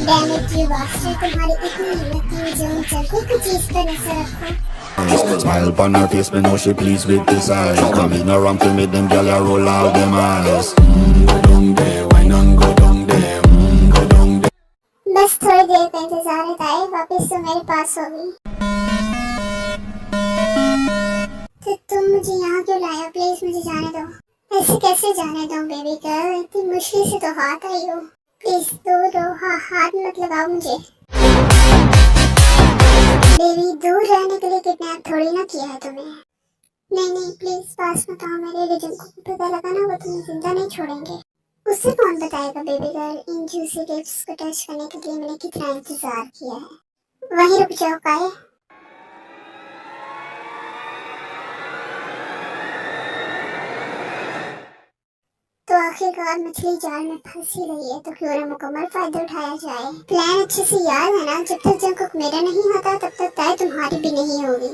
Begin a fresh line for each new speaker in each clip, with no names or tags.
Damn it you bastard, तुम्हारी इतनी हिम्मत थी जो जंगल की चीज पर नजर रखो।
Smile upon her face, me know she pleased with this eyes. Coming around to me, them gyal a roll out them eyes. Go down there, why not go down there? Go down there.
बस थोड़ी देर का इंतजार है ताए, वापस तो मेरे पास होगी। तो तुम मुझे यहाँ क्यों लाया? प्लीज मुझे जाने दो। ऐसे कैसे जाने दो बेबी गर्ल, इतनी मुश्किल से तो हाथ आई हो। प्लीज दूर रहो, हाथ मत लगाओ मुझे। बेबी दूर रहने के लिए किडनैप थोड़ी ना किया है तुम्हें। नहीं नहीं प्लीज पास मत आओ मेरे, जिनको पता लगा ना वो तुम्हें जिंदा नहीं छोड़ेंगे। उससे कौन बताएगा बेबी गर्ल, इन जूसी लिप्स को टच करने के लिए मैंने कितना इंतजार किया है। वहीं रुक जाओ काए। तो आखिरकार मछली जाल में फंसी रही है, तो क्यों ना मुकम्मल फायदा उठाया जाए। प्लान अच्छे से याद है ना? जब तक जंकुक मेरा नहीं होता तब तक ताई तुम्हारी भी नहीं होगी।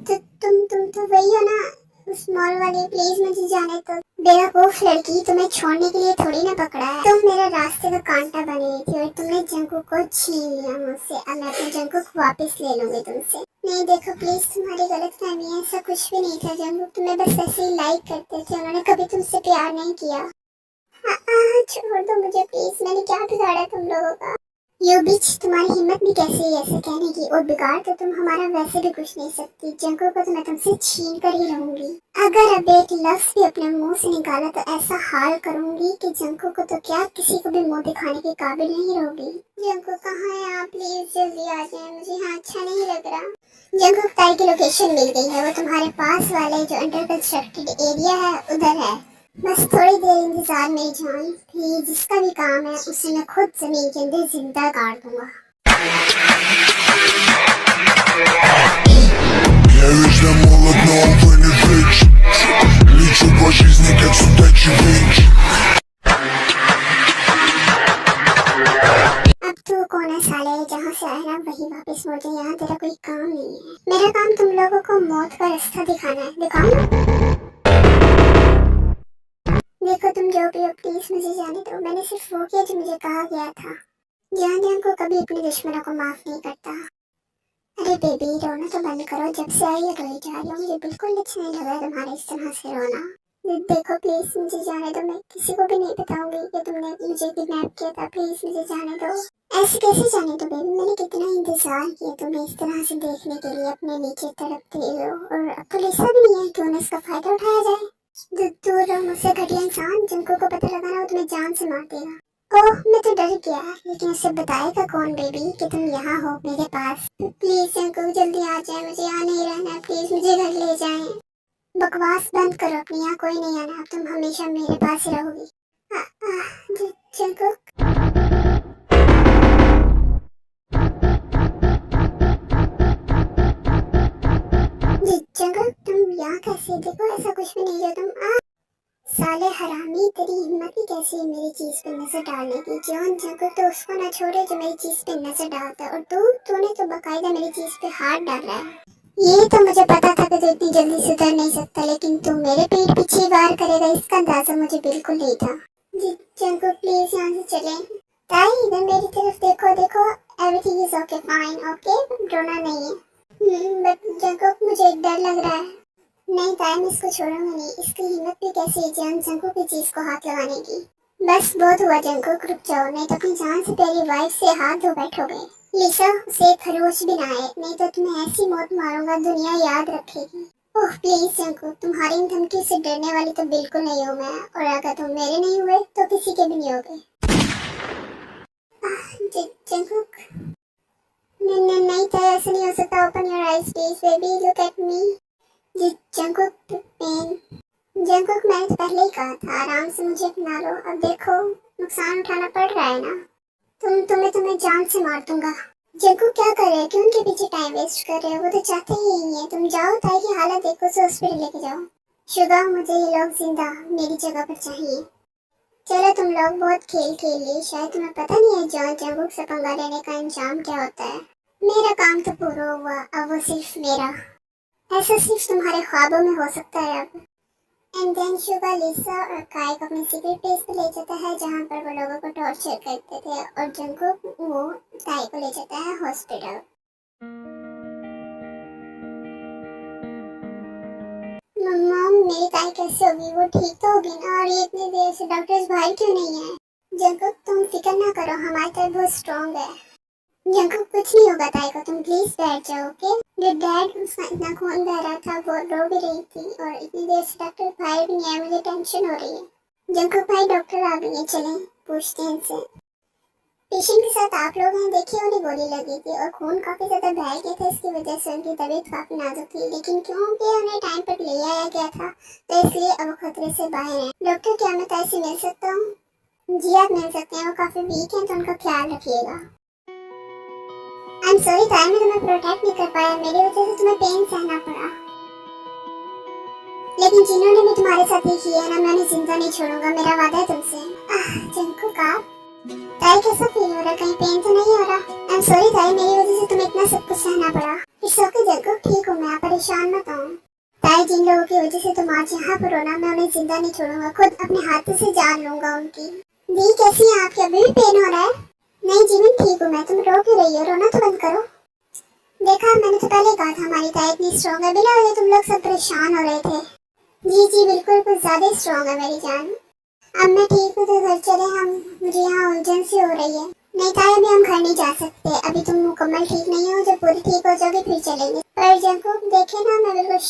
तो तुम तो वही हो ना, उस मॉल वाली। प्लीज मुझे जाने दो। बेवकूफ लड़की, तुम्हें छोड़ने के लिए थोड़ी ना पकड़ा है। तुम मेरा रास्ते का कांटा बनी थी और तुमने जंकुक को छीन लिया मुझसे। अब मैं अपने जंकुक वापस ले लूंगी तुमसे। नहीं देखो प्लीज, तुम्हारी गलतफहमी है, ऐसा कुछ भी नहीं था। जंकुक तुम्हें बस ऐसे ही लाइक करते थे, उन्होंने कभी तुमसे प्यार नहीं किया। छोड़ दो मुझे प्लीज, मैंने क्या बिगाड़ा तुम लोगों का? यू बिच, तुम्हारी हिम्मत भी कैसे है ऐसे कहने की? और बिगाड़ तो तुम हमारा वैसे भी कुछ नहीं सकती। जंकुक को तो मैं तुमसे छीन कर ही रहूंगी। अगर अब एक लफ्ज भी अपने मुंह से निकाला तो ऐसा हाल करूंगी कि जंकुक को तो क्या किसी को भी मुंह दिखाने के काबिल नहीं रहोगी। जंकुक कहाँ है आप? प्लीज जल्दी आ जाए, मुझे यहाँ अच्छा नहीं लग रहा। जंकुक ताई की लोकेशन मिल गई है, वो तुम्हारे पास वाले जो अंडर कंस्ट्रक्टेड एरिया है उधर है। बस थोड़ी देर इंतजार मेरी जान, फिर जिसका भी काम है उसे मैं खुद जमीन के अंदर जिंदा गाड़ दूंगा।
Я весь молод, но увы не фейк. Лечу по жизни, как судачий бич.
अब तू कौन है साले? जहाँ से आया ना वही वापस मुड़ जा, यहाँ तेरा कोई काम नहीं है। मेरा काम तुम लोगों को मौत का रास्ता दिखाना है, दिखाओ ना। देखो तुम जो भी हो, प्लीज मुझे जाने दो। मैंने सिर्फ वो किया जो मुझे कहा गया था। जान को कभी अपने दुश्मनों को माफ नहीं करता। अरे बेबी रोना तो बंद करो, जब से आई है रोई जा रही हो। मुझे बिल्कुल अच्छा नहीं लग रहा तुम्हारे इस तरह से रोना। देखो प्लीज मुझे जाने दो, मैं किसी को भी नहीं बताऊंगी कि तुमने मुझे किडनैप किया था। प्लीज मुझे जाने दो। ऐसे कैसे जाने दो बेबी? मैंने कितना इंतजार किया तुम्हें इस तरह से देखने के लिए, अपने नीचे तड़पते हो। और अब तो ऐसा भी नहीं है कि उन्हें इसका फायदा उठाया जाए। दूर रहो मुझसे घटिया इंसान, जिनको को पता लगा ना वो तुम्हें जान से मार देगा। ओह मैं तो डर गया, लेकिन उसे बताएगा कौन बेबी कि तुम यहाँ हो मेरे पास? प्लीज जंकुक जल्दी आ जाए, मुझे यहाँ नहीं रहना। प्लीज मुझे घर ले जाएं। बकवास बंद करो अपनी, यहाँ कोई नहीं आना। अब तुम हमेशा मेरे पास ही रहोगी। जंकुक जंकुक तुम यहाँ कैसे? देखो ऐसा कुछ भी नहीं है। तुम साले हरामी, तेरी हिम्मत ही कैसी है मेरी चीज पे नजर डालने की? जॉन जंकुक तो उसको ना छोड़े जो मेरी चीज पे नजर डालता है, और तूने तो बकायदा मेरी चीज पे हाथ डाला है। ये तो मुझे पता था कि तू इतनी जल्दी सुधर नहीं सकता, लेकिन तू मेरे पीठ पीछे वार करेगा इसका अंदाजा मुझे बिल्कुल नहीं था। जंकुक प्लीज यहाँ से चले। ताई इधर मेरी तरफ देखो, देखो everything is okay, fine okay, रोना नहीं है। बट जंकुक मुझे डर लग रहा है। नहीं ताई मैं इसको छोड़ूंगा नहीं। इसकी हिम्मत भी कैसी है जान जंकुक की चीज को हाथ लगाने की? बस बहुत हुआ जंकुक, रुक जाओ, नहीं तो अपनी जान से प्यारी वाइफ से हाथ धो बैठोगे। लिसा उसे खरोच भी ना आए, नहीं तो तुम्हें ऐसी मौत मारूंगा दुनिया याद रखेगी। ओह प्लीज जंकुक, तुम्हारी इन धमकी से डरने वाली तो बिल्कुल नहीं हूँ मैं, और अगर तुम मेरे नहीं हुए तो किसी के भी नहीं होगे। जंकुक नहीं था, ऐसा नहीं हो सकता। Open your eyes please baby, look at me. Jungkook मैंने तो पहले ही कहा था आराम से मुझे अपना लो। अब देखो नुकसान उठाना पड़ रहा है ना। तुम्हें जान से मार दूंगा। जंकुक क्या कर रहे हैं? क्यों उनके पीछे टाइम वेस्ट कर रहे हो? वो तो चाहते ही यही है। तुम जाओ ताई की हालत देखो, उसे हॉस्पिटल लेके जाओ। शुगा मुझे ये लोग जिंदा मेरी जगह पर चाहिए। चलो तुम लोग बहुत खेल खेल लिए, शायद तुम्हें पता नहीं है जॉन जंकुक से पंगा लेने का अंजाम क्या होता है। मेरा काम तो पूरा हुआ, अब वो सिर्फ मेरा। ऐसा सिर्फ तुम्हारे ख्वाबों में हो सकता है। अब एंड देन शुगा लिसा और काई को अपने सीक्रेट प्लेस पे ले जाता है जहाँ पर वो लोगों को टॉर्चर करते थे और जंगकुक वो ताई को ले जाता है हॉस्पिटल। मम्मा मेरी ताई कैसे होगी, वो ठीक तो होगी ना, और ये इतनी देर से डॉक्टर्स बाहर क्यों नहीं है? जंगकुक तुम फिक्र ना करो, हमारी ताई बहुत स्ट्रॉन्ग है। जंगकुक कुछ नहीं होगा ताई को, तुम प्लीज बैठ जाओ ओके। जो डैड उसका इतना खून बह रहा था वो रो भी रही थी और इतनी देर से डॉक्टर बाहर भी नहीं आया, मुझे टेंशन हो रही है। जंगकुक भाई डॉक्टर आ गए हैं, चलें पूछते हैं इनसे। पेशेंट के साथ आप लोग हैं, देखिए उन्हें गोली लगी थी और खून काफी ज्यादा बह गया था, इसकी वजह से उनकी तबीयत काफी नाजुक थी, लेकिन क्योंकि उन्हें टाइम पर ले आया गया था तो इसलिए अब वो खतरे से बाहर हैं। डॉक्टर क्या मैं ताई से मिल सकता हूँ? जी आप मिल सकते हैं, वो काफी वीक हैं तो उनका ख्याल रखिएगा। आई एम सॉरी ताई, मैं तुम्हें प्रोटेक्ट नहीं कर पाया, मेरी वजह से तुम्हें पेन सहना पड़ा, लेकिन जिन्होंने भी तुम्हारे साथ ये किया है ना, मैं उन्हें जिंदा नहीं छोड़ूंगा, मेरा वादा है तुमसे। जंगकुक आप ताई कैसा फील हो रहा है, कहीं पेन तो नहीं हो रहा? आई एम सॉरी ताई, मेरी वजह से तुम्हें इतना सब कुछ सहना पड़ा। इट्स ओके जंगकुक, ठीक हूँ मैं, आप परेशान मत हो। ताई जिन लोगों की वजह से तुम आज यहाँ पर हो ना, मैं उन्हें जिंदा नहीं छोड़ूंगा, खुद अपने हाथों से जान लूंगा उनकी। दी कैसी है आपकी, अभी भी पेन हो रहा है? नहीं जीवन ठीक हूँ मैं, तुम रो क्यों रही हो, रोना तो बंद करो। देखा मैंने तो पहले कहा था हमारी ताई इतनी स्ट्रॉन्ग है, बिना वजह तुम लोग सब परेशान हो रहे थे। जी जी बिल्कुल, कुछ ज्यादा स्ट्रॉन्ग है मेरी जान। अब मैं ठीक हूँ तो घर चले हम, मुझे यहाँ उलझन सी हो रही है। नहीं ताई अभी हम घर नहीं जा सकते, अभी तुम मुकम्मल ठीक नहीं हो, जब पूरी ठीक हो जाओगे फिर चलेंगे। पर जंगकुक देखे ना मैं बिल्कुल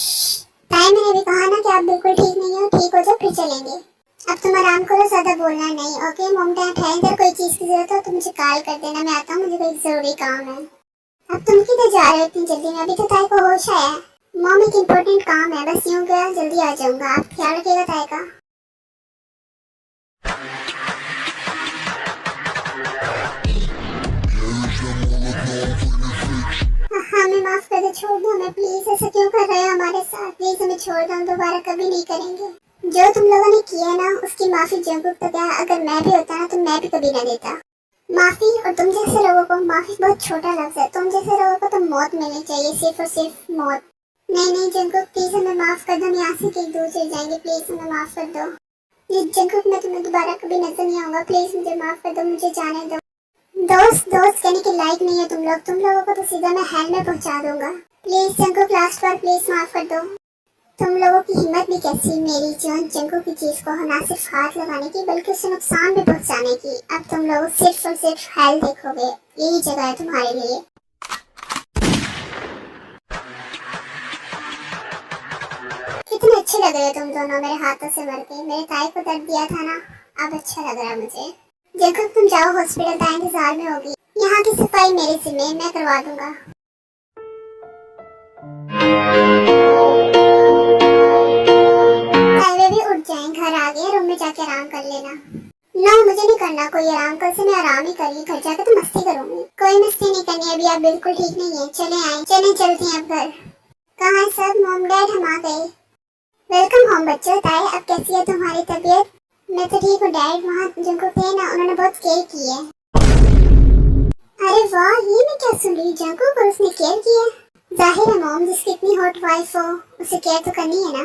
ताई, मैंने भी कहा ना कि आप बिल्कुल ठीक नहीं हो, ठीक हो जाओ फिर चलेंगे। अब तुम आराम करो, ज्यादा बोलना नहीं ओके। मॉम डैड है इधर, कोई चीज की जरूरत हो तो मुझे कॉल कर देना, मैं आता हूँ, मुझे कोई जरूरी काम है। अब तुम किधर जा रहे हो इतनी जल्दी में, अभी तो ताई को होश आया है। मॉम एक इम्पोर्टेंट काम है, बस यूं गया जल्दी आ जाऊंगा, आप ख्याल रखिएगा ताई का। हमें माफ कर दो, छोड़ दो हमें प्लीज, ऐसा क्यों कर रहे हो हमारे साथ, प्लीज हमें छोड़ दो, हम दोबारा कभी नहीं करेंगे। जो तुम लोगों ने किया ना उसकी माफी जंगकुक तो क्या, अगर मैं भी होता ना तो मैं भी कभी ना देता माफी। और तुम जैसे लोगों को माफी बहुत छोटा लफ्ज है, तुम जैसे लोगों को तो मौत मिलनी चाहिए, सिर्फ और सिर्फ मौत। नहीं नहीं जंगकुक प्लीज हमें माफ कर दो, हम यहाँ से कहीं दूर चले जाएंगे, प्लीज हमें माफ कर दो। प्लीज जंगकुक मैं तुम्हें दोबारा कभी नजर नहीं आऊंगा, प्लीज मुझे माफ कर दो, मुझे जाने दो। दोस्त दोस्त कहने के लायक नहीं है तुम लोगों को तो सीधा मैं हेल में पहुंचा दूंगा। Please Jungkook last bar please माफ कर दो। तुम लोगों की हिम्मत भी कैसी, मेरी जान जंगकुक की चीज को ना सिर्फ हाथ लगाने की बल्कि उसे नुकसान भी पहुंचाने की। अब तुम लोग सिर्फ और सिर्फ हेल देखोगे, यही जगह है तुम्हारे लिए। कितने अच्छे लग रहे हो तुम दोनों मेरे हाथों से मर के, मेरे ताई को दर्द दिया था ना, अब अच्छा लग रहा है मुझे। जंगकुक तुम जाओ, हॉस्पिटल का इंतजार में होगी, यहाँ की सफाई मेरे जिम्मे, मैं करवा दूंगा। ताई भी उठ जाएं, घर आ गए, रूम में जाके आराम कर लेना। नो मुझे नहीं करना कोई आराम, कल से मैं आराम ही करूंगी, घर जाकर तो मस्ती करूंगी। कोई मस्ती नहीं करनी अभी, आप बिल्कुल ठीक नहीं है, चले आए, चले चलते हैं अब घर। कहाँ है सब, मॉम डैड हम आ गए। वेलकम होम बच्चों। ताई अब कैसी है तुम्हारी तबीयत? मैं तो ठीक हूँ डैड, वहाँ जंगकुक थे ना, उन्होंने बहुत केयर की है। अरे वाह, ये मैं क्या सुन रही हूँ, जंगकुक और उसने केयर की है। जाहिर है मॉम, जिसकी इतनी हॉट वाइफ हो उसे केयर तो करनी है ना।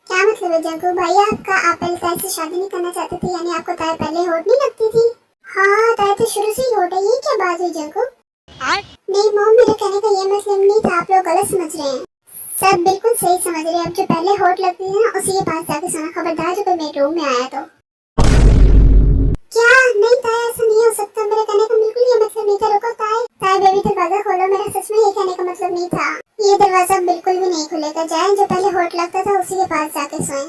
क्या मतलब है जंगकुक भाई आपका, आप पहले ताई से शादी नहीं करना चाहते थे, यानी आपको ताई पहले हॉट नहीं लगती थी? हाँ ताई तो शुरू से ही हॉट है, ये क्या बात हुई जंगकुक? नहीं मॉम, मेरे कहने का ये मतलब नहीं था, आप लोग गलत समझ रहे हैं। सब बिल्कुल सही समझ रहे हैं, अब जो पहले हॉट लगती थी ना उसी के पास जाके सोना, खबरदार जो कोई मेरे रूम में आया तो। क्या? नहीं ताई ऐसा नहीं हो सकता, मेरे कहने का बिल्कुल ये मतलब नहीं था। रुको ताई, ताई बेबी दरवाजा खोलो, मेरा सच में ये कहने का मतलब नहीं था, ये दरवाजा बिल्कुल भी नहीं खुलेगा, जाए जो पहले हॉट लगता था उसी के पास जाके सोए।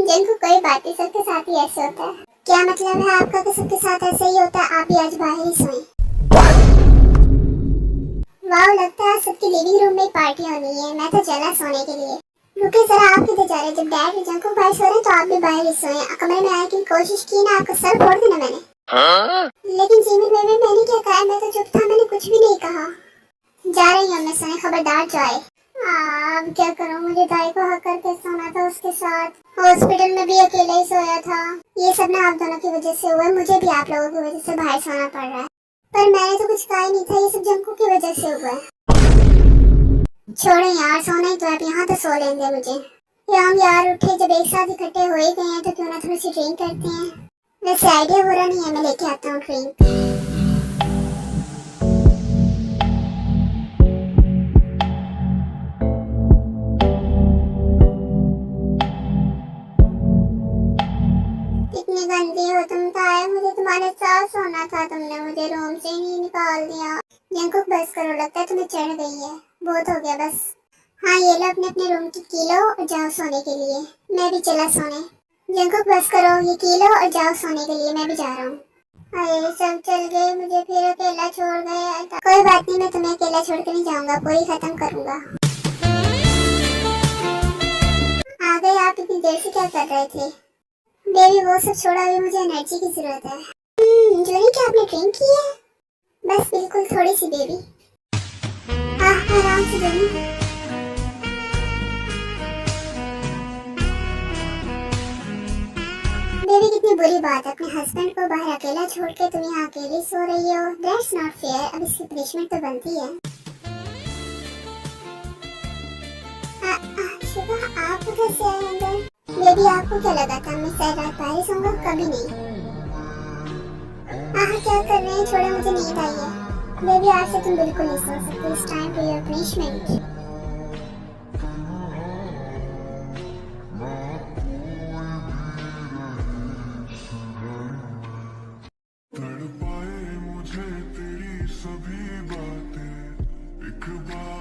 जिनको कोई बात नहीं, सबके साथ ही ऐसे होता है। क्या मतलब है आपका कि सबके साथ ऐसे ही होता है, आप भी आज बाहर ही सोए? वाह, लगता है सबकी लिविंग रूम में पार्टी होनी है, मैं तो चला सोने के लिए। रुके जरा, आप किधर जा रहे हैं? जब डैड जंगकुक भाई सो रहे तो आप भी बाहर ही सोए, कमरे में आने की कोशिश की ना, आपका सर फोड़ देना मैंने। लेकिन जिमी बेबी मैंने क्या कहा, मैं तो चुप था, मैंने कुछ भी नहीं कहा। जा रही हूँ मैं सोने, खबरदार जाए। अब क्या करूँ, मुझे दाई को हक करके सोना था उसके साथ, हॉस्पिटल में भी अकेले ही सोया था। ये सब ना आप दोनों की वजह से हुआ, मुझे भी आप लोगों की वजह से बाहर सोना पड़ रहा है, पर मैंने तो कुछ कहा ही नहीं था, ये सब जंगकुक की वजह से हुआ है। छोड़ो यार, सोना ही तो है, यहाँ तो सो लेंगे मुझे। हम यार उठे, जब एक साथ इकट्ठे हो ही गए हैं तो क्यों ना थोड़ी सी ड्रिंक करते हैं। वैसे आइडिया बुरा नहीं है, मैं लेके आता हूँ ड्रिंक। कितनी गंदी हो तुम ताया, मुझे तुम्हारे साथ सोना था, तुमने मुझे रूम से ही निकाल दिया। जंकुक बस करो, लगता है तुम्हें चढ़ गई है, बहुत हो गया बस। हाँ ये लो अपने अपने रूम की की लो और जाओ सोने के लिए, मैं भी चला सोने। जंकुक बस करो, ये की लो और जाओ सोने के लिए, मैं भी जा रहा हूँ। अरे सब चल गए, मुझे फिर अकेला छोड़ गए। कोई बात नहीं, मैं तुम्हें अकेला छोड़ कर नहीं जाऊंगा, पूरी खत्म करूंगा। आ गए आप, इतनी देर से क्या कर रहे थे? बेबी वो सब छोड़ा, अभी मुझे एनर्जी की जरूरत है। जूनी क्या आपने ड्रिंक की है? बस बिल्कुल थोड़ी सी बेबी। आराम से जूनी। बेबी कितनी बुरी बात है, अपने हस्बैंड को बाहर अकेला छोड़ के तुम यहाँ अकेली सो रही हो। दैट्स नॉट फेयर, अब इसकी पनिशमेंट तो बनती है। शिवा आप कैसे आए अंदर? बेबी आपको क्या लगा था मैं शायद रात बाहर सोऊंगा? कभी नहीं। क्या कर रहे हैं, छोड़ो मुझे नींद आई है। बेबी आज से तुम बिल्कुल नहीं सो सकते, it's time for your punishment.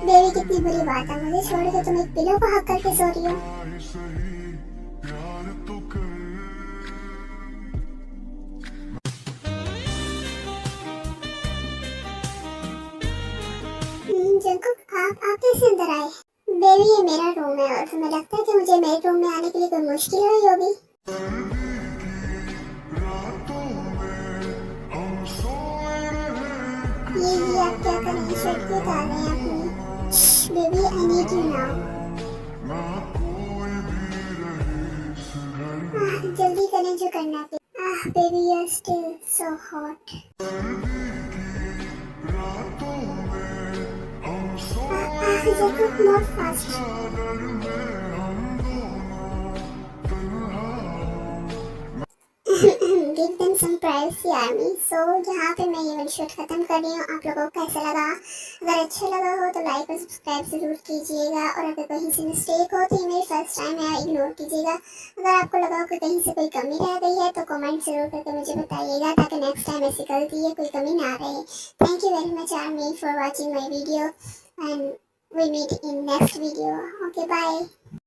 Baby कितनी बुरी बात है, मुझे छोड़ के तुम एक पिलो को हक करके सो रही हो। जंकुक आप कैसे अंदर आए? बेबी ये मेरा रूम है और तुम्हें लगता है कि मुझे मेरे रूम में आने के लिए कोई मुश्किल हुई होगी? ये आप क्या कर रही हैं, शर्ट क्यों उतार रहे हैं अपनी? Baby I need you now. जल्दी करें जो करना है। Baby you are still so hot. Jungkook more fast. Give them some privacy army. So यहाँ पे मैं ये वाली शूट खत्म कर रही हूँ। आप लोगों को कैसा लगा? अगर अच्छा लगा हो तो लाइक और सब्सक्राइब जरूर कीजिएगा, और अगर कहीं से मिस्टेक हो तो ये मेरी फर्स्ट टाइम है, इग्नोर कीजिएगा। अगर आपको लगा हो कि कहीं से कोई कमी रह गई है तो कमेंट जरूर करके मुझे बताइएगा, ताकि नेक्स्ट टाइम ऐसी गलती है कोई कमी ना रहे। Thank you very much army for watching my video, and we meet in next video. Okay, bye.